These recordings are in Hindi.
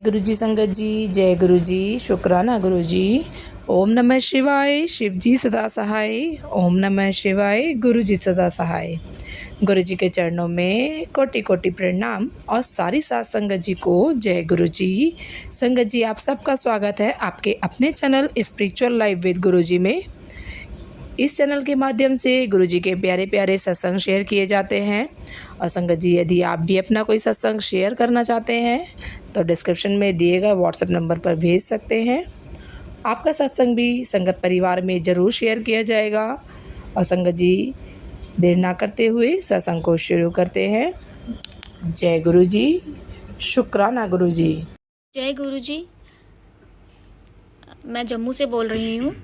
गुरु जी संगत जी, जय गुरु जी, शुक्राना गुरु जी। ओम नमः शिवाय, शिव जी सदा सहाय। ओम नमः शिवाय, गुरु जी सदा सहाय। गुरु जी के चरणों में कोटि कोटि प्रणाम और सारी साथ संगत जी को जय गुरु जी। संगत जी, आप सबका स्वागत है आपके अपने चैनल स्पिरिचुअल लाइफ विद गुरु जी में। इस चैनल के माध्यम से गुरु जी के प्यारे प्यारे सत्संग शेयर किए जाते हैं। और संगत जी, यदि आप भी अपना कोई सत्संग शेयर करना चाहते हैं तो डिस्क्रिप्शन में दिए गए व्हाट्सएप नंबर पर भेज सकते हैं। आपका सत्संग भी संगत परिवार में ज़रूर शेयर किया जाएगा। और संगत जी, देर ना करते हुए सत्संग को शुरू करते हैं। जय गुरु जी, शुक्राना गुरु जी। जय गुरु जी। मैं जम्मू से बोल रही हूँ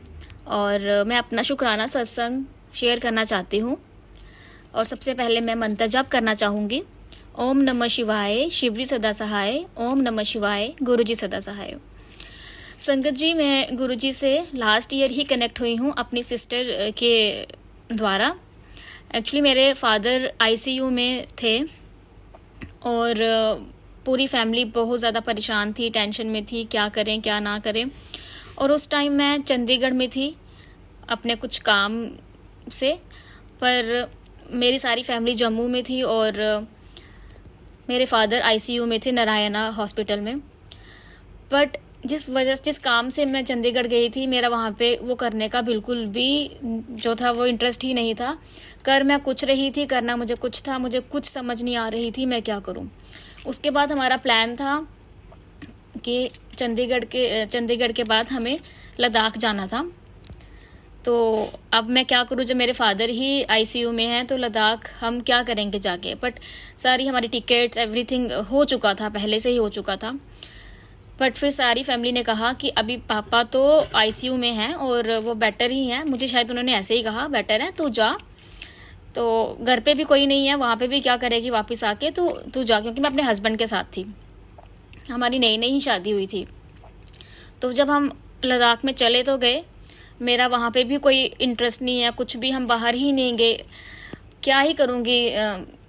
और मैं अपना शुक्राना सत्संग शेयर करना चाहती हूँ। और सबसे पहले मैं मंत्र जाप करना चाहूँगी। ओम नमः शिवाय, शिव जी सदा सहाय। ओम नमः शिवाय, गुरु जी सदा सहाय। संगत जी, मैं गुरु जी से लास्ट ईयर ही कनेक्ट हुई हूँ अपनी सिस्टर के द्वारा। एक्चुअली मेरे फादर आईसीयू में थे और पूरी फैमिली बहुत ज़्यादा परेशान थी, टेंशन में थी, क्या करें क्या ना करें। और उस टाइम मैं चंडीगढ़ में थी अपने कुछ काम से, पर मेरी सारी फैमिली जम्मू में थी और मेरे फादर आईसीयू में थे नारायणा हॉस्पिटल में। बट जिस काम से मैं चंडीगढ़ गई थी, मेरा वहाँ पे वो करने का बिल्कुल भी जो था वो इंटरेस्ट ही नहीं था। कर मैं कुछ रही थी, करना मुझे कुछ था, मुझे कुछ समझ नहीं आ रही थी मैं क्या करूँ। उसके बाद हमारा प्लान था कि चंडीगढ़ के बाद हमें लद्दाख जाना था। तो अब मैं क्या करूँ, जब मेरे फादर ही आईसीयू में हैं तो लद्दाख हम क्या करेंगे जाके। बट सारी हमारी टिकट्स एवरीथिंग हो चुका था, पहले से ही हो चुका था। बट फिर सारी फैमिली ने कहा कि अभी पापा तो आईसीयू में हैं और वो बेटर ही हैं, मुझे शायद उन्होंने ऐसे ही कहा, बेटर है तू जा। तो घर पे भी कोई नहीं है, वहाँ पे भी क्या करेगी वापस आके, तो तू जा। क्योंकि मैं अपने हस्बैंड के साथ थी, हमारी नई नई ही शादी हुई थी। तो जब हम लद्दाख में चले तो गए, मेरा वहाँ पे भी कोई इंटरेस्ट नहीं है, कुछ भी, हम बाहर ही नहीं गए। क्या ही करूँगी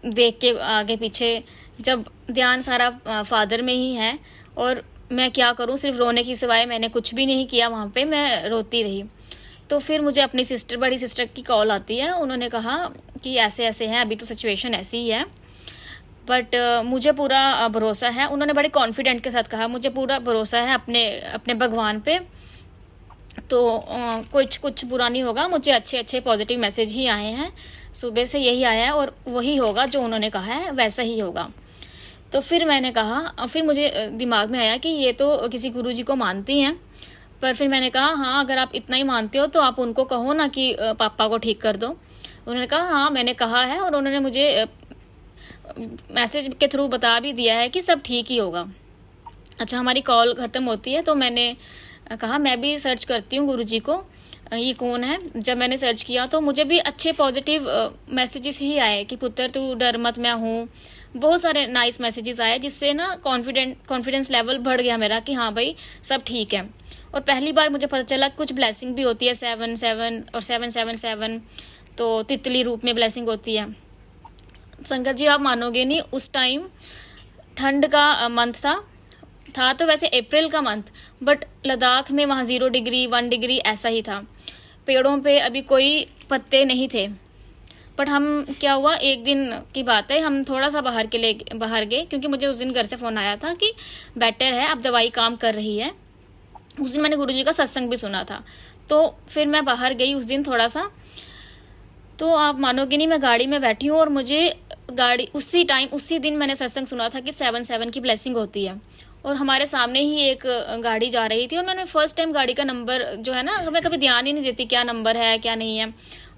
देख के आगे पीछे, जब ध्यान सारा फादर में ही है। और मैं क्या करूँ, सिर्फ रोने की सिवाय मैंने कुछ भी नहीं किया वहाँ पे, मैं रोती रही। तो फिर मुझे अपनी बड़ी सिस्टर की कॉल आती है। उन्होंने कहा कि ऐसे ऐसे हैं, अभी तो सिचुएशन ऐसी ही है, बट मुझे पूरा भरोसा है। उन्होंने बड़े कॉन्फिडेंट के साथ कहा, मुझे पूरा भरोसा है अपने भगवान पे, तो कुछ बुरा नहीं होगा। मुझे अच्छे अच्छे पॉजिटिव मैसेज ही आए हैं, सुबह से यही आया है और वही होगा जो उन्होंने कहा है, वैसा ही होगा। तो फिर मैंने कहा, फिर मुझे दिमाग में आया कि ये तो किसी गुरुजी को मानती हैं। पर फिर मैंने कहा हाँ, अगर आप इतना ही मानते हो तो आप उनको कहो ना कि पापा को ठीक कर दो। उन्होंने कहा हाँ, मैंने कहा है और उन्होंने मुझे मैसेज के थ्रू बता भी दिया है कि सब ठीक ही होगा। अच्छा, हमारी कॉल ख़त्म होती है तो मैंने कहा मैं भी सर्च करती हूँ गुरुजी को, ये कौन है। जब मैंने सर्च किया तो मुझे भी अच्छे पॉजिटिव मैसेजेस ही आए कि पुत्र तू डर मत, मैं हूँ। बहुत सारे नाइस मैसेजेस आए, जिससे ना कॉन्फिडेंस लेवल बढ़ गया मेरा कि हाँ भाई सब ठीक है। और पहली बार मुझे पता चला कुछ ब्लेसिंग भी होती है, 7-7 और 777, तो तितली रूप में ब्लेसिंग होती है। संगत जी, आप मानोगे नहीं, उस टाइम ठंड का मंथ था तो वैसे अप्रैल का मंथ, बट लद्दाख में वहाँ 0 डिग्री 1 डिग्री ऐसा ही था। पेड़ों पे अभी कोई पत्ते नहीं थे। बट हम, क्या हुआ, एक दिन की बात है, हम थोड़ा सा बाहर गए, क्योंकि मुझे उस दिन घर से फ़ोन आया था कि बेटर है, अब दवाई काम कर रही है। उस दिन मैंने गुरुजी का सत्संग भी सुना था, तो फिर मैं बाहर गई उस दिन थोड़ा सा। तो आप मानोगे नहीं, मैं गाड़ी में बैठी हूँ और मुझे उसी दिन मैंने सत्संग सुना था कि 7-7 की ब्लेसिंग होती है। और हमारे सामने ही एक गाड़ी जा रही थी और मैंने फर्स्ट टाइम गाड़ी का नंबर जो है ना, मैं कभी ध्यान ही नहीं देती क्या नंबर है क्या नहीं है,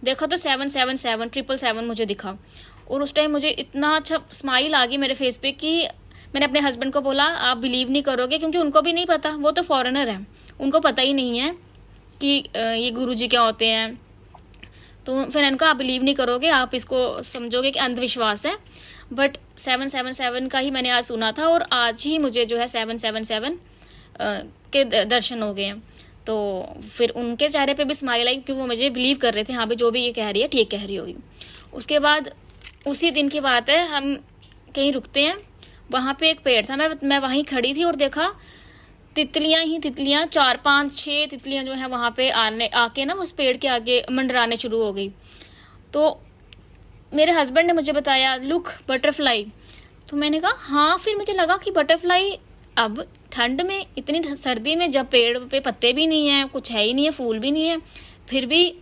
देखा तो 777 मुझे दिखा। और उस टाइम मुझे इतना अच्छा स्माइल आ गई मेरे फेस पे कि मैंने अपने हस्बैंड को बोला, आप बिलीव नहीं करोगे, क्योंकि उनको भी नहीं पता, वो तो फॉरेनर है, उनको पता ही नहीं है कि ये गुरुजी क्या होते हैं। तो फिर इनको आप बिलीव नहीं करोगे, आप इसको समझोगे कि अंधविश्वास है। बट 777 का ही मैंने आज सुना था और आज ही मुझे जो है 777 के दर्शन हो गए हैं। तो फिर उनके चेहरे पे भी स्माइल आई, क्योंकि वो मुझे बिलीव कर रहे थे, हाँ भाई जो भी ये कह रही है ठीक कह रही होगी। उसके बाद उसी दिन की बात है, हम कहीं रुकते हैं वहाँ पे एक पेड़ था, मैं वहीं खड़ी थी और देखा तितलियां ही तितलियां, 4 5 6 तितलियां जो है वहाँ पे आके ना उस पेड़ के आगे मंडराने शुरू हो गई। तो मेरे हस्बैंड ने मुझे बताया, लुक बटरफ्लाई। तो मैंने कहा हाँ। फिर मुझे लगा कि बटरफ्लाई, अब ठंड में, इतनी सर्दी में, जब पेड़ पे पत्ते भी नहीं है, कुछ है ही नहीं है, फूल भी नहीं है, फिर भी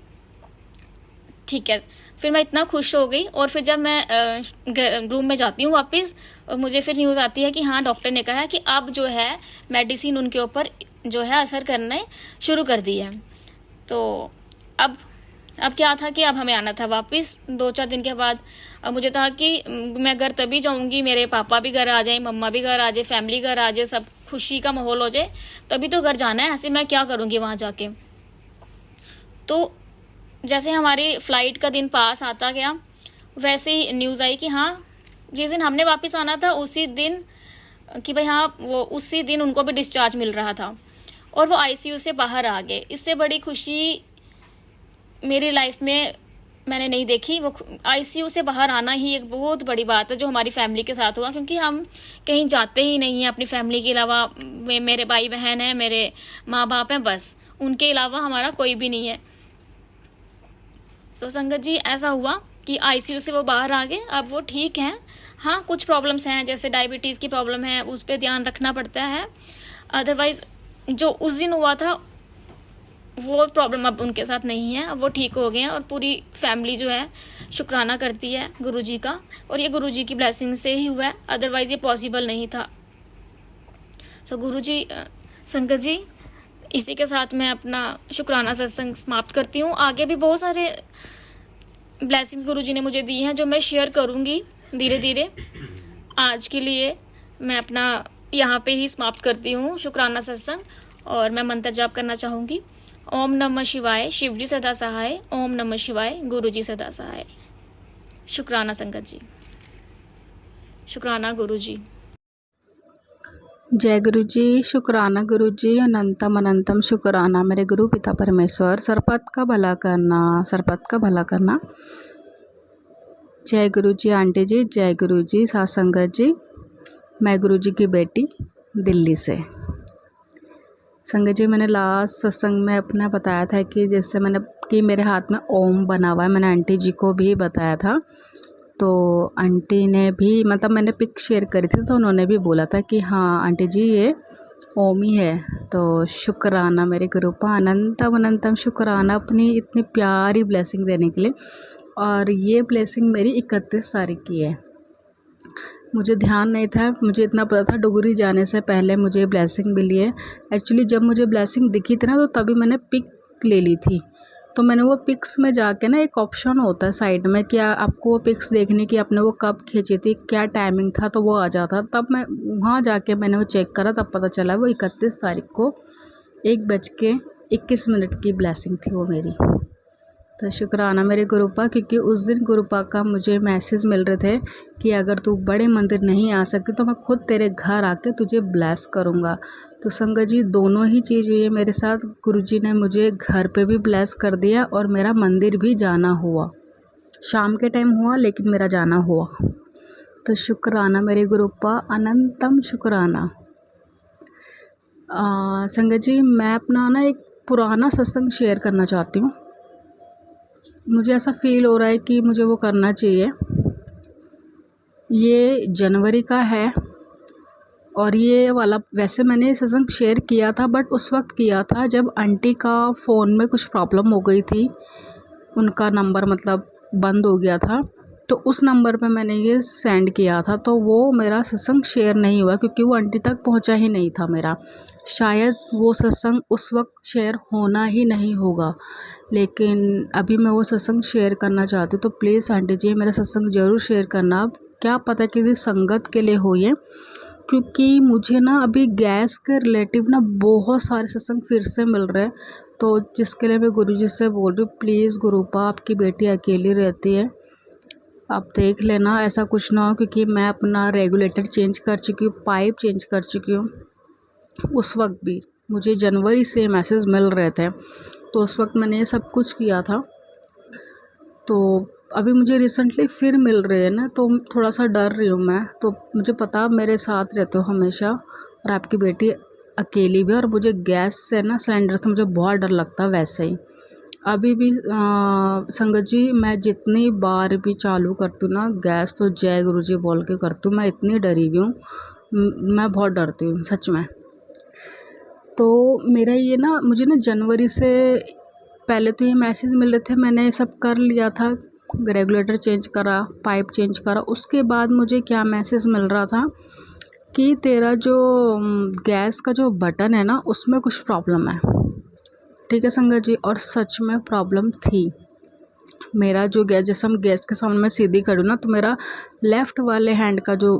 ठीक है। फिर मैं इतना खुश हो गई। और फिर जब मैं रूम में जाती हूँ वापस, और मुझे फिर न्यूज़ आती है कि हाँ डॉक्टर ने कहा है कि अब जो है मेडिसिन उनके ऊपर जो है असर करने शुरू कर दी है। तो अब क्या था कि अब हमें आना था वापस 2 4 दिन के बाद। अब मुझे था कि मैं घर तभी जाऊंगी, मेरे पापा भी घर आ जाए, मम्मा भी घर आ जाए, फैमिली घर आ जाए, सब खुशी का माहौल हो जाए, तभी तो घर जाना है। ऐसे मैं क्या करूंगी वहाँ जाके। तो जैसे हमारी फ़्लाइट का दिन पास आता गया, वैसे ही न्यूज़ आई कि हाँ जिस दिन हमने वापस आना था उसी दिन, कि भाई हाँ वो उसी दिन उनको भी डिस्चार्ज मिल रहा था और वो आईसीयू से बाहर आ गए। इससे बड़ी खुशी मेरी लाइफ में मैंने नहीं देखी। वो आईसीयू से बाहर आना ही एक बहुत बड़ी बात है जो हमारी फैमिली के साथ हुआ, क्योंकि हम कहीं जाते ही नहीं हैं अपनी फैमिली के अलावा। मेरे भाई बहन हैं, मेरे माँ बाप हैं, बस उनके अलावा हमारा कोई भी नहीं है। तो संगत जी ऐसा हुआ कि आईसीयू से वो बाहर आ गए। अब वो ठीक हैं। हाँ कुछ प्रॉब्लम्स हैं, जैसे डायबिटीज़ की प्रॉब्लम है, उस पर ध्यान रखना पड़ता है। अदरवाइज़ जो उस दिन हुआ था वो प्रॉब्लम अब उनके साथ नहीं है। अब वो ठीक हो गए हैं और पूरी फैमिली जो है शुक्राना करती है गुरुजी का। और ये गुरुजी की ब्लेसिंग से ही हुआ है, अदरवाइज़ ये पॉसिबल नहीं था। सो गुरुजी, संगत जी, इसी के साथ मैं अपना शुक्राना सत्संग समाप्त करती हूँ। आगे भी बहुत सारे ब्लेसिंग्स गुरुजी ने मुझे दी हैं जो मैं शेयर करूँगी धीरे धीरे। आज के लिए मैं अपना यहाँ पे ही समाप्त करती हूँ शुक्राना सत्संग, और मैं मंत्र जाप करना चाहूँगी। ओम नमः शिवाय, शिवजी सदा सहाय। ओम नमः शिवाय, गुरुजी सदा सहाय। शुक्राना संगत जी, शुक्राना गुरुजी। जय गुरु जी, शुक्राना गुरु जी, अनंतम अनंतम शुक्राना मेरे गुरु पिता परमेश्वर। सरपत का भला करना, सरपत का भला करना। जय गुरु जी आंटी जी, जय गुरु जी साथ संगत जी। मैं गुरु जी की बेटी दिल्ली से। संगत जी, मैंने लास्ट सत्संग में अपना बताया था कि जैसे मैंने कि मेरे हाथ में ओम बना हुआ है, मैंने आंटी जी को भी बताया था। तो आंटी ने भी, मतलब मैंने पिक शेयर करी थी तो उन्होंने भी बोला था कि हाँ आंटी जी ये ओम ही है। तो शुक्राना मेरे गुरु का, अनंतम अनंतम शुक्राना अपनी इतनी प्यारी ब्लेसिंग देने के लिए। और ये ब्लेसिंग मेरी 31 तारीख की है। मुझे ध्यान नहीं था, मुझे इतना पता था डुगरी जाने से पहले मुझे ब्लेसिंग मिली है। एक्चुअली जब मुझे ब्लेसिंग दिखी थी ना, तो तभी मैंने पिक ले ली थी। तो मैंने वो पिक्स में जाके ना, एक ऑप्शन होता है साइड में कि आपको वो पिक्स देखने की, आपने वो कब खींची थी, क्या टाइमिंग था, तो वो आ जाता। तब मैं वहाँ जाके मैंने वो चेक करा, तब पता चला वो 31 तारीख को 1:21 की ब्लेसिंग थी वो मेरी। तो शुक्राना मेरे गुरुपा, क्योंकि उस दिन गुरुपा का मुझे मैसेज मिल रहे थे कि अगर तू बड़े मंदिर नहीं आ सकती तो मैं खुद तेरे घर आके तुझे ब्लेस करूँगा। तो संगत जी, दोनों ही चीज़ हुई है मेरे साथ। गुरुजी ने मुझे घर पे भी ब्लेस कर दिया और मेरा मंदिर भी जाना हुआ। शाम के टाइम हुआ लेकिन मेरा जाना हुआ। तो शुक्राना मेरे गुरुपा, अनंतम शुक्राना। संगत जी, मैं अपना ना एक पुराना सत्संग शेयर करना चाहती हूँ। मुझे ऐसा फील हो रहा है कि मुझे वो करना चाहिए। ये जनवरी का है और ये वाला वैसे मैंने सत्संग शेयर किया था, बट उस वक्त किया था जब आंटी का फ़ोन में कुछ प्रॉब्लम हो गई थी। उनका नंबर मतलब बंद हो गया था, तो उस नंबर पे मैंने ये सेंड किया था। तो वो मेरा सत्संग शेयर नहीं हुआ क्योंकि वो आंटी तक पहुंचा ही नहीं था मेरा। शायद वो सत्संग उस वक्त शेयर होना ही नहीं होगा, लेकिन अभी मैं वो सत्संग शेयर करना चाहती हूँ। तो प्लीज़ आंटी जी मेरा सत्संग ज़रूर शेयर करना। अब क्या पता किसी संगत के लिए हो ये, क्योंकि मुझे ना अभी गैस के रिलेटिव ना बहुत सारे सत्संग फिर से मिल रहे हैं। तो जिसके लिए मैं गुरुजी से बोल रही हूँ, प्लीज़ गुरुपा आपकी बेटी अकेली रहती है, आप देख लेना ऐसा कुछ ना हो, क्योंकि मैं अपना रेगुलेटर चेंज कर चुकी हूँ, पाइप चेंज कर चुकी हूँ। उस वक्त भी मुझे जनवरी से मैसेज मिल रहे थे, तो उस वक्त मैंने ये सब कुछ किया था। तो अभी मुझे रिसेंटली फिर मिल रहे हैं ना, तो थोड़ा सा डर रही हूँ मैं। तो मुझे पता आप मेरे साथ रहते हो हमेशा, और आपकी बेटी अकेली भी, और मुझे गैस से ना, सिलेंडर से मुझे बहुत डर लगता है वैसे ही। अभी भी संगत जी, मैं जितनी बार भी चालू करती हूँ ना गैस, तो जय गुरु जी बोल के करती हूँ। मैं इतनी डरी हुई हूँ, मैं बहुत डरती हूँ सच में। तो मेरा ये ना, मुझे ना जनवरी से पहले तो ये मैसेज मिल रहे थे, मैंने ये सब कर लिया था, रेगुलेटर चेंज करा, पाइप चेंज करा। उसके बाद मुझे क्या मैसेज मिल रहा था कि तेरा जो गैस का जो बटन है ना, उसमें कुछ प्रॉब्लम है। ठीक है संगत जी, और सच में प्रॉब्लम थी। मेरा जो गैस, जैसे हम गैस के सामने मैं सीधी खड़ी हूँ ना, तो मेरा लेफ़्ट वाले हैंड का जो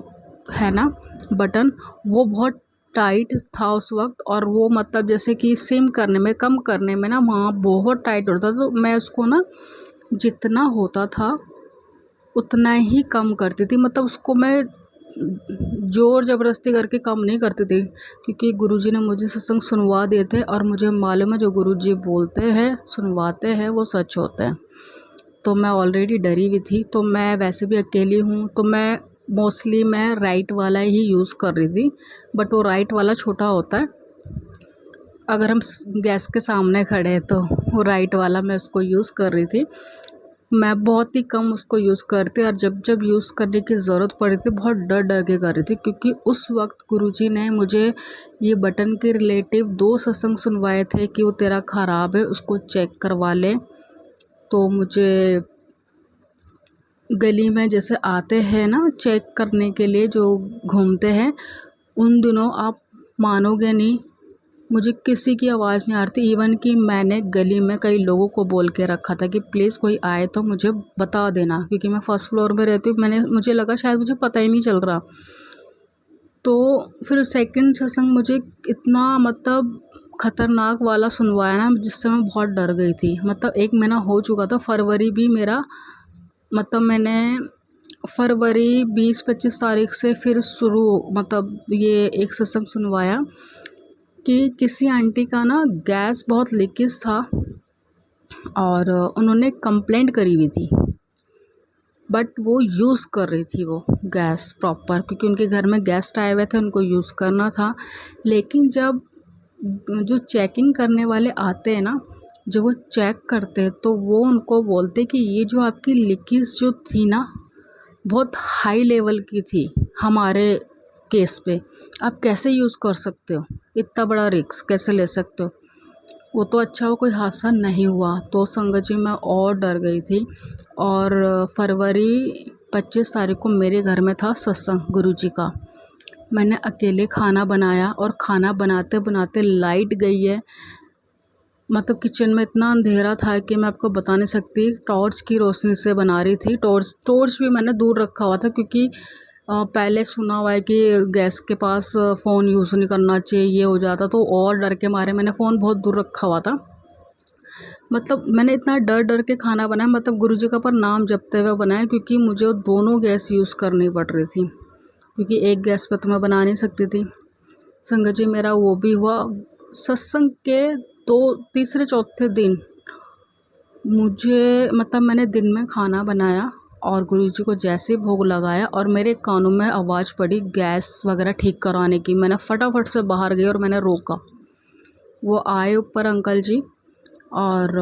है ना बटन, वो बहुत टाइट था उस वक्त। और वो मतलब जैसे कि सिम करने में, कम करने में ना, वहाँ बहुत टाइट होता था। तो मैं उसको ना जितना होता था उतना ही कम करती थी, मतलब उसको मैं ज़ोर ज़बरदस्ती करके कम नहीं करती थी, क्योंकि गुरुजी ने मुझे सत्संग सुनवा दिए थे, और मुझे मालूम है जो गुरुजी बोलते हैं, सुनवाते हैं, वो सच होते हैं। तो मैं ऑलरेडी डरी हुई थी, तो मैं वैसे भी अकेली हूँ, तो मैं मोस्टली मैं राइट वाला ही यूज़ कर रही थी। बट वो राइट वाला छोटा होता है, अगर हम गैस के सामने खड़े हैं तो वो राइट वाला मैं उसको यूज़ कर रही थी। मैं बहुत ही कम उसको यूज़ करती, और जब जब यूज़ करने की ज़रूरत पड़ी थी बहुत डर डर के कर रही थी, क्योंकि उस वक्त गुरुजी ने मुझे ये बटन के रिलेटिव 2 सत्संग सुनवाए थे कि वो तेरा ख़राब है, उसको चेक करवा ले। तो मुझे गली में जैसे आते हैं ना चेक करने के लिए, जो घूमते हैं, उन दिनों आप मानोगे नहीं, मुझे किसी की आवाज़ नहीं आ रही थी। इवन कि मैंने गली में कई लोगों को बोल के रखा था कि प्लीज़ कोई आए तो मुझे बता देना, क्योंकि मैं फर्स्ट फ्लोर में रहती हूँ। मुझे लगा शायद मुझे पता ही नहीं चल रहा। तो फिर सेकंड सत्संग मुझे इतना मतलब ख़तरनाक वाला सुनवाया ना, जिससे मैं बहुत डर गई थी। मतलब 1 महीना हो चुका था, फरवरी भी मेरा, मतलब मैंने फरवरी 20-25 तारीख से फिर शुरू, मतलब ये एक सत्संग सुनवाया कि किसी आंटी का ना गैस बहुत लीकेज था, और उन्होंने कंप्लेंट करी हुई थी, बट वो यूज़ कर रही थी वो गैस प्रॉपर, क्योंकि उनके घर में गेस्ट आए हुए थे, उनको यूज़ करना था। लेकिन जब जो चेकिंग करने वाले आते हैं ना, जब वो चेक करते हैं, तो वो उनको बोलते कि ये जो आपकी लीकेज जो थी ना, बहुत हाई लेवल की थी हमारे केस पे, आप कैसे यूज़ कर सकते हो, इतना बड़ा रिस्क कैसे ले सकते हो। वो तो अच्छा हुआ कोई हादसा नहीं हुआ। तो संगत जी मैं और डर गई थी। और फरवरी 25 तारीख को मेरे घर में था सत्संग गुरुजी का। मैंने अकेले खाना बनाया, और खाना बनाते बनाते लाइट गई है। मतलब किचन में इतना अंधेरा था कि मैं आपको बता नहीं सकती। टॉर्च की रोशनी से बना रही थी। टॉर्च भी मैंने दूर रखा हुआ था, क्योंकि पहले सुना हुआ है कि गैस के पास फ़ोन यूज़ नहीं करना चाहिए, ये हो जाता। तो और डर के मारे मैंने फ़ोन बहुत दूर रखा हुआ था। मतलब मैंने इतना डर डर के खाना बनाया, मतलब गुरुजी का पर नाम जपते हुए बनाया, क्योंकि मुझे वो दोनों गैस यूज़ करनी पड़ रही थी, क्योंकि एक गैस पे तो मैं बना नहीं सकती थी। संगत जी मेरा वो भी हुआ। सत्संग के 2 तीसरे चौथे दिन मुझे, मतलब मैंने दिन में खाना बनाया, और गुरुजी को जैसे भोग लगाया, और मेरे कानों में आवाज़ पड़ी गैस वगैरह ठीक कराने की। मैंने फटाफट से बाहर गई और मैंने रोका। वो आए ऊपर अंकल जी, और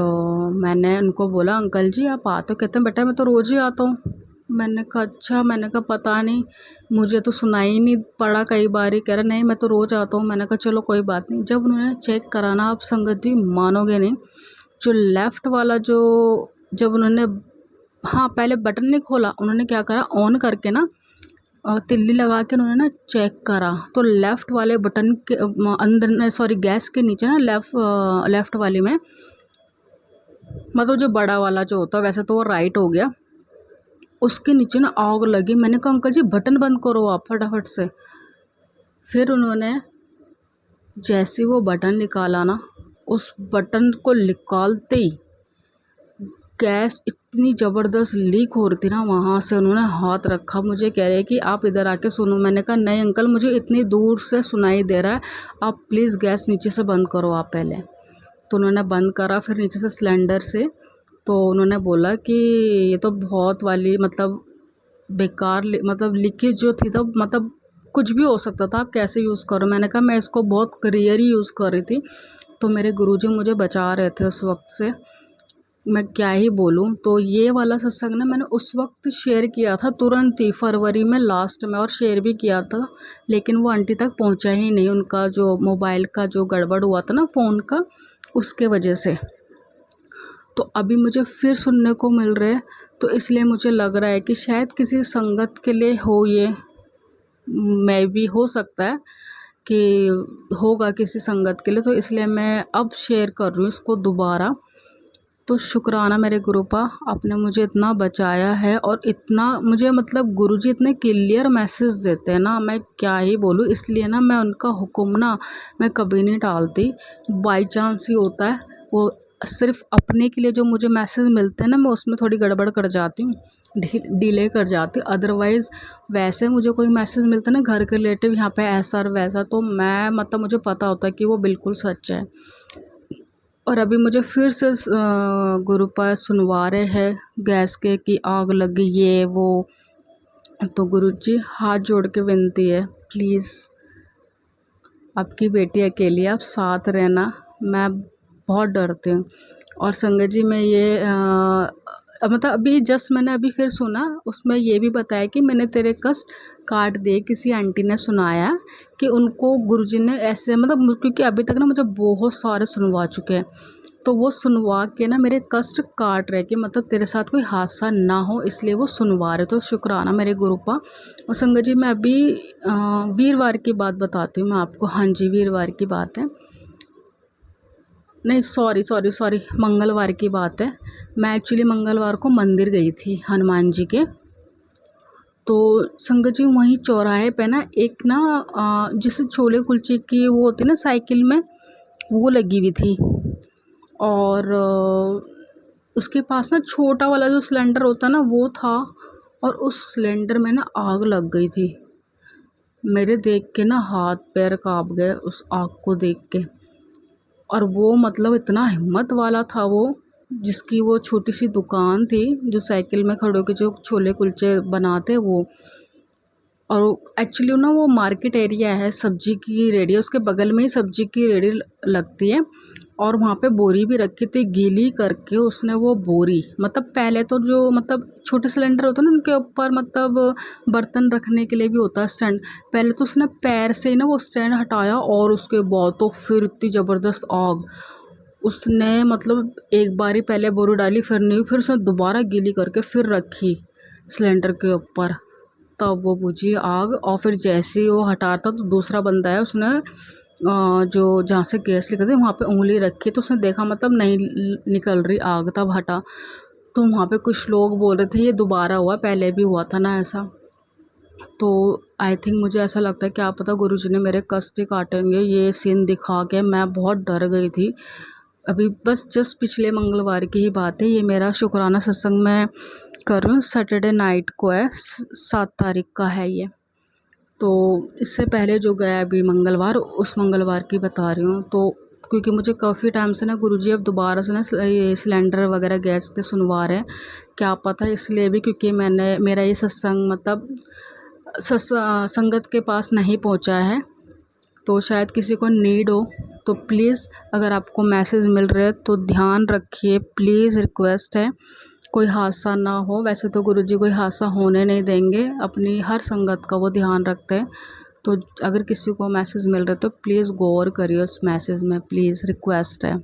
मैंने उनको बोला अंकल जी आप आ, तो कहते हैं बेटा मैं तो रोज़ ही आता हूँ। मैंने कहा अच्छा, मैंने कहा पता नहीं, मुझे तो सुनाई नहीं पड़ा कई बार ही। कह रहे नहीं मैं तो रोज़ आता हूँ। मैंने कहा चलो कोई बात नहीं। जब उन्होंने चेक कराना, आप संगत जी मानोगे नहीं, जो लेफ़्ट वाला जो, जब उन्होंने, हाँ पहले बटन नहीं खोला, उन्होंने क्या करा, ऑन करके ना तिल्ली लगा के उन्होंने ना चेक करा, तो लेफ़्ट वाले बटन के अंदर, सॉरी गैस के नीचे ना, लेफ़्ट वाली में, मतलब जो बड़ा वाला जो होता है, वैसे तो वो राइट हो गया, उसके नीचे ना आग लगी। मैंने कहा अंकल जी बटन बंद करो आप फटाफट से। फिर उन्होंने जैसे वो बटन निकाला ना, उस बटन को निकालते ही गैस इतनी ज़बरदस्त लीक हो रही थी ना, वहाँ से उन्होंने हाथ रखा, मुझे कह रहे कि आप इधर आके सुनो। मैंने कहा नहीं अंकल, मुझे इतनी दूर से सुनाई दे रहा है, आप प्लीज़ गैस नीचे से बंद करो आप पहले। तो उन्होंने बंद करा, फिर नीचे से सिलेंडर से तो उन्होंने बोला कि ये तो बहुत वाली मतलब बेकार मतलब लीकेज जो थी तो मतलब कुछ भी हो सकता था, आप कैसे यूज़ करो। मैंने कहा मैं इसको बहुत रेयर ही यूज़ कर रही थी, तो मेरे गुरुजी मुझे बचा रहे थे उस वक्त से, मैं क्या ही बोलूँ। तो ये वाला सत्संग ना मैंने उस वक्त शेयर किया था तुरंत ही फरवरी में लास्ट में, और शेयर भी किया था, लेकिन वो आंटी तक पहुंचा ही नहीं। उनका जो मोबाइल का जो गड़बड़ हुआ था ना फ़ोन का, उसके वजह से। तो अभी मुझे फिर सुनने को मिल रहे हैं, तो इसलिए मुझे लग रहा है कि शायद किसी संगत के लिए हो, ये मैं भी हो सकता है कि होगा किसी संगत के लिए, तो इसलिए मैं अब शेयर कर रही हूँ इसको दोबारा। तो शुक्राना मेरे गुरुपा, आपने मुझे इतना बचाया है, और इतना मुझे मतलब गुरुजी इतने क्लियर मैसेज देते हैं ना, मैं क्या ही बोलूँ। इसलिए ना मैं उनका हुक्म ना मैं कभी नहीं टालती। बाई चांस ही होता है, वो सिर्फ अपने के लिए जो मुझे मैसेज मिलते हैं ना, मैं उसमें थोड़ी गड़बड़ कर जाती हूँ, डिले कर जाती हूँ। अदरवाइज़ वैसे मुझे कोई मैसेज मिलता है ना घर के रिलेटिव, यहाँ पे ऐसा और वैसा, तो मैं मतलब मुझे पता होता है कि वो बिल्कुल सच है। और अभी मुझे फिर से गुरुपा सुनवा रहे हैं गैस के कि आग लगी ये वो। तो गुरुजी हाथ जोड़ के विनती है, प्लीज़ आपकी बेटी अकेली है, आप साथ रहना, मैं बहुत डरती हूँ। और संगत जी मैं ये मतलब अभी जस्ट मैंने अभी फिर सुना, उसमें ये भी बताया कि मैंने तेरे कष्ट काट दिए। किसी आंटी ने सुनाया कि उनको गुरुजी ने ऐसे मतलब, क्योंकि अभी तक ना मुझे बहुत सारे सुनवा चुके हैं, तो वो सुनवा के ना मेरे कष्ट काट रहे कि मतलब तेरे साथ कोई हादसा ना हो, इसलिए वो सुनवा रहे। तो शुक्राना मेरे गुरुपा। और संगत जी मैं अभी वीरवार की बात बताती हूँ मैं आपको। हाँ जी, वीरवार की बात है, नहीं सॉरी मंगलवार की बात है। मैं एक्चुअली मंगलवार को मंदिर गई थी हनुमान जी के। तो संगत जी वहीं चौराहे पे ना एक ना जिसे छोले कुलचे की वो होती ना साइकिल में, वो लगी हुई थी। और उसके पास ना छोटा वाला जो सिलेंडर होता ना वो था, और उस सिलेंडर में ना आग लग गई थी। मेरे देख के ना हाथ पैर काँप गए उस आग को देख के। और वो मतलब इतना हिम्मत वाला था वो, जिसकी वो छोटी सी दुकान थी, जो साइकिल में खड़े होकर जो छोले कुलचे बनाते वो। और एक्चुअली ना वो मार्केट एरिया है, सब्जी की रेडी है, उसके बगल में ही सब्जी की रेडी लगती है। और वहाँ पे बोरी भी रखी थी गीली करके उसने, वो बोरी मतलब पहले तो जो मतलब छोटे सिलेंडर होते हैं ना उनके ऊपर मतलब बर्तन रखने के लिए भी होता है स्टैंड, पहले तो उसने पैर से ही ना वो स्टैंड हटाया, और उसके बाद तो फिर इतनी ज़बरदस्त आग। उसने मतलब एक बारी पहले बोरी डाली, फिर नहीं, फिर उसने दोबारा गीली करके फिर रखी सिलेंडर के ऊपर, तब वो बुझी आग। और फिर जैसे ही वो हटाता तो दूसरा बंदा है, उसने जो जहाँ से गैस निकलती है वहाँ पे उंगली रखी, तो उसने देखा मतलब नहीं निकल रही आग, तब हटा। तो वहाँ पे कुछ लोग बोल रहे थे ये दोबारा हुआ, पहले भी हुआ था ना ऐसा। तो आई थिंक मुझे ऐसा लगता है क्या पता गुरुजी ने मेरे कष्ट ही काटेंगे ये सीन दिखा के। मैं बहुत डर गई थी। अभी बस जस्ट पिछले मंगलवार की ही बात है, ये मेरा शुक्राना सत्संग मैं कर रही हूँ, सैटरडे नाइट को है, 7 तारीख का है ये। तो इससे पहले जो गया अभी मंगलवार, उस मंगलवार की बता रही हूँ। तो क्योंकि मुझे काफ़ी टाइम से ना गुरुजी अब दोबारा से ना ये सिलेंडर वगैरह गैस के सुनवा रहे हैं, क्या पता इसलिए भी, क्योंकि मेरा ये सत्संग मतलब संगत के पास नहीं पहुँचा है, तो शायद किसी को नीड हो। तो प्लीज़ अगर आपको मैसेज मिल रहे हैं तो ध्यान रखिए, प्लीज़ रिक्वेस्ट है, कोई हादसा ना हो। वैसे तो गुरुजी कोई हादसा होने नहीं देंगे, अपनी हर संगत का वो ध्यान रखते हैं। तो अगर किसी को मैसेज मिल रहा है तो प्लीज़ गौर करिए उस मैसेज में, प्लीज़ रिक्वेस्ट है।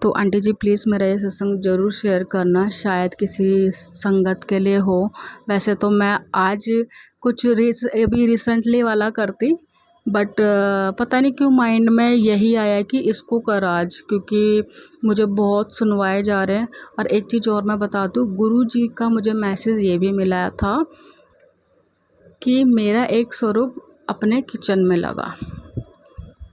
तो आंटी जी प्लीज़ मेरा ये सत्संग ज़रूर शेयर करना, शायद किसी संगत के लिए हो। वैसे तो मैं आज कुछ अभी रिसेंटली वाला करती, बट पता नहीं क्यों माइंड में यही आया कि इसको कर आज, क्योंकि मुझे बहुत सुनवाए जा रहे हैं। और एक चीज़ और मैं बता दूँ, गुरुजी का मुझे मैसेज ये भी मिला था कि मेरा एक स्वरूप अपने किचन में लगा।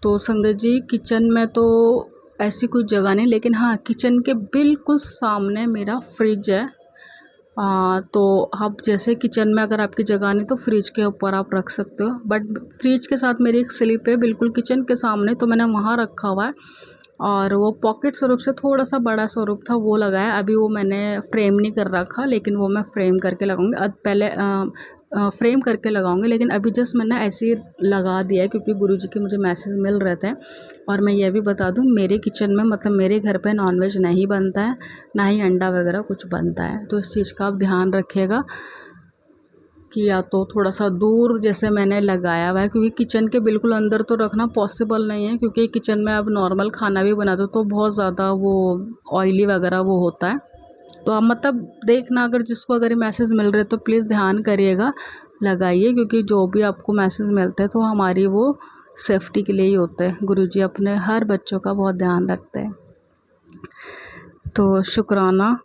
तो संगत जी किचन में तो ऐसी कोई जगह नहीं, लेकिन हाँ किचन के बिल्कुल सामने मेरा फ्रिज है। तो आप जैसे किचन में अगर आपकी जगह नहीं तो फ्रिज के ऊपर आप रख सकते हो, बट फ्रिज के साथ मेरी एक स्लिप है बिल्कुल किचन के सामने, तो मैंने वहाँ रखा हुआ है। और वो पॉकेट स्वरूप से थोड़ा सा बड़ा स्वरूप था वो लगाया। अभी वो मैंने फ्रेम नहीं कर रखा, लेकिन वो मैं फ्रेम करके लगाऊंगी। पहले फ्रेम करके लगाऊंगी, लेकिन अभी जस्ट मैंने ऐसे ही लगा दिया है क्योंकि गुरुजी के मुझे मैसेज मिल रहे थे। और मैं ये भी बता दूं, मेरे किचन में मतलब मेरे घर पे नॉनवेज नहीं बनता है, ना ही अंडा वगैरह कुछ बनता है। तो इस चीज़ का आप ध्यान रखिएगा कि या तो थोड़ा सा दूर जैसे मैंने लगाया हुआ है, क्योंकि किचन के बिल्कुल अंदर तो रखना पॉसिबल नहीं है, क्योंकि किचन में आप नॉर्मल खाना भी बना दो तो बहुत ज़्यादा वो ऑयली वगैरह वो होता है। तो आप मतलब देखना, अगर जिसको अगर मैसेज मिल रहे तो प्लीज़ ध्यान करिएगा, लगाइए, क्योंकि जो भी आपको मैसेज मिलते हैं तो हमारी वो सेफ्टी के लिए ही होते हैं। गुरुजी अपने हर बच्चों का बहुत ध्यान रखते हैं। तो शुक्राना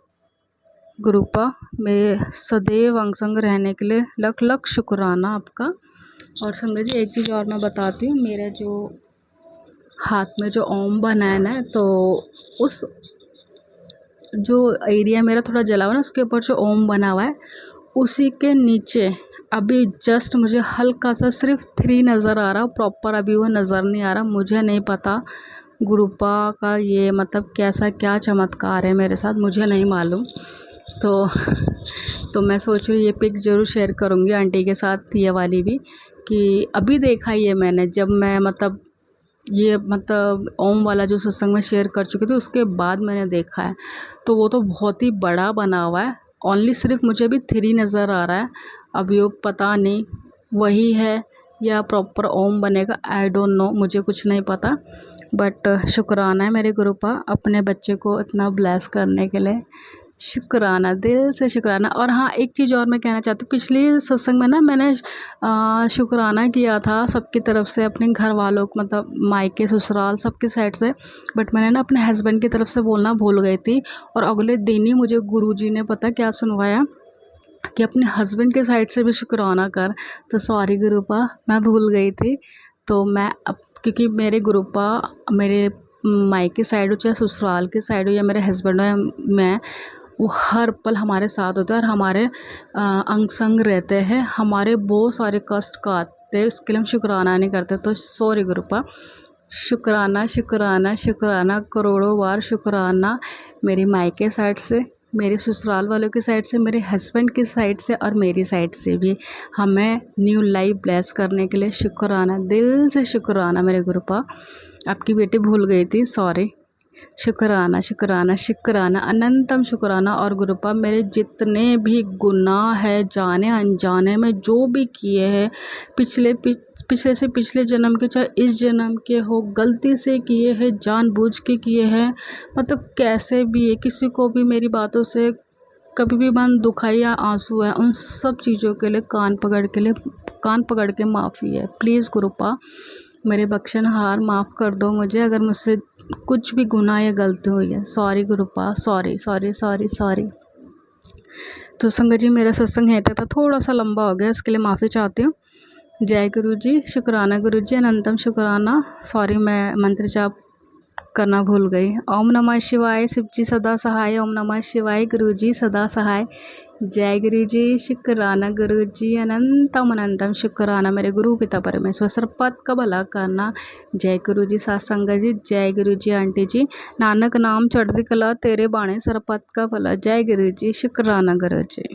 गुरुपा, मेरे सदैव अंग संग रहने के लिए लख लख शुक्राना आपका। और संगत जी एक चीज़ और मैं बताती हूँ, मेरे जो हाथ में जो ओम बना है ना, तो उस जो एरिया मेरा थोड़ा जला हुआ ना, उसके ऊपर जो ओम बना हुआ है उसी के नीचे अभी जस्ट मुझे हल्का सा सिर्फ 3 नज़र आ रहा, प्रॉपर अभी वो नज़र नहीं आ रहा। मुझे नहीं पता गुरुपा का ये मतलब कैसा क्या चमत्कार है मेरे साथ, मुझे नहीं मालूम। तो मैं सोच रही ये पिक ज़रूर शेयर करूँगी आंटी के साथ, ये वाली भी, कि अभी देखा ये मैंने, जब मैं मतलब ये मतलब ओम वाला जो सत्संग में शेयर कर चुकी थी उसके बाद मैंने देखा है। तो वो तो बहुत ही बड़ा बना हुआ है, ओनली सिर्फ मुझे अभी 3 नज़र आ रहा है। अब ये पता नहीं वही है या प्रॉपर ओम बनेगा, आई डोंट नो, मुझे कुछ नहीं पता। बट शुक्राना है मेरे गुरुपा अपने बच्चे को इतना ब्लेस करने के लिए, शुक्राना, दिल से शुक्राना। और हाँ, एक चीज़ और मैं कहना चाहती हूँ, पिछली सत्संग में ना मैंने शुक्राना किया था सबकी तरफ से, अपने घर वालों को मतलब मायके ससुराल सबकी साइड से, बट मैंने ना अपने हस्बैंड की तरफ से बोलना भूल गई थी। और अगले दिन ही मुझे गुरुजी ने पता क्या सुनवाया कि अपने हस्बैंड के साइड से भी शुक्राना कर। तो सॉरी गुरुपा, मैं भूल गई थी। तो मैं अब क्योंकि मेरे गुरुपा मेरे मायके साइड हो चाहे ससुराल की साइड हो या मेरे हस्बैंड हो, मैं वो हर पल हमारे साथ होते हैं और हमारे अंग संग रहते हैं, हमारे बहुत सारे कष्ट काटते हैं, इसके लिए हम शुक्राना नहीं करते। तो सॉरी गुरुपा, शुक्राना शुक्राना शुक्राना, करोड़ों बार शुक्राना, मेरी मायके साइड से, मेरे ससुराल वालों की साइड से, मेरे हस्बैंड की साइड से और मेरी साइड से भी हमें न्यू लाइफ ब्लेस करने के लिए शुक्राना, दिल से शुक्राना मेरे गुरुपा। आपकी बेटी भूल गई थी, सॉरी। शुक्राना शुक्राना शुक्राना, अनंतम शुक्राना। और गुरुपा मेरे जितने भी गुनाह है जाने अनजाने में जो भी किए हैं, पिछले से पिछले जन्म के चाहे इस जन्म के हो, गलती से किए हैं, जानबूझ के किए हैं, मतलब कैसे भी है, किसी को भी मेरी बातों से कभी भी मन दुखाई या आंसू है, उन सब चीज़ों के लिए कान पकड़ के माफ़ी है। प्लीज़ गुरुपा मेरे बख्शनहार, माफ़ कर दो मुझे अगर मुझसे कुछ भी गुनाह या गलती हुई है। Sorry गुरुपा, sorry sorry sorry sorry. तो संगत जी मेरा सत्संग है था थोड़ा सा लंबा हो गया, इसके लिए माफ़ी चाहती हूँ। जय गुरु जी, शुक्राना गुरु जी, अनंतम शुक्राना। सॉरी मैं मंत्र जाप करना भूल गई। ओम नमः शिवाय, शिव जी सदा सहाय। ओम नमः शिवाय, गुरु जी सदा सहाय। जय गुरु जी, शुक्राना गुरु जी, अनंतम अनंतम शुक्राना मेरे गुरु पिता परमेश्वर, सरपत का भला करना। जय गुरु जी सत्संग जी, जय गुरु जी आंटी जी, नानक नाम चढ़ती कला, तेरे बाणे सरपत का भला। जय गुरु जी, शुक्राना गुरु जी।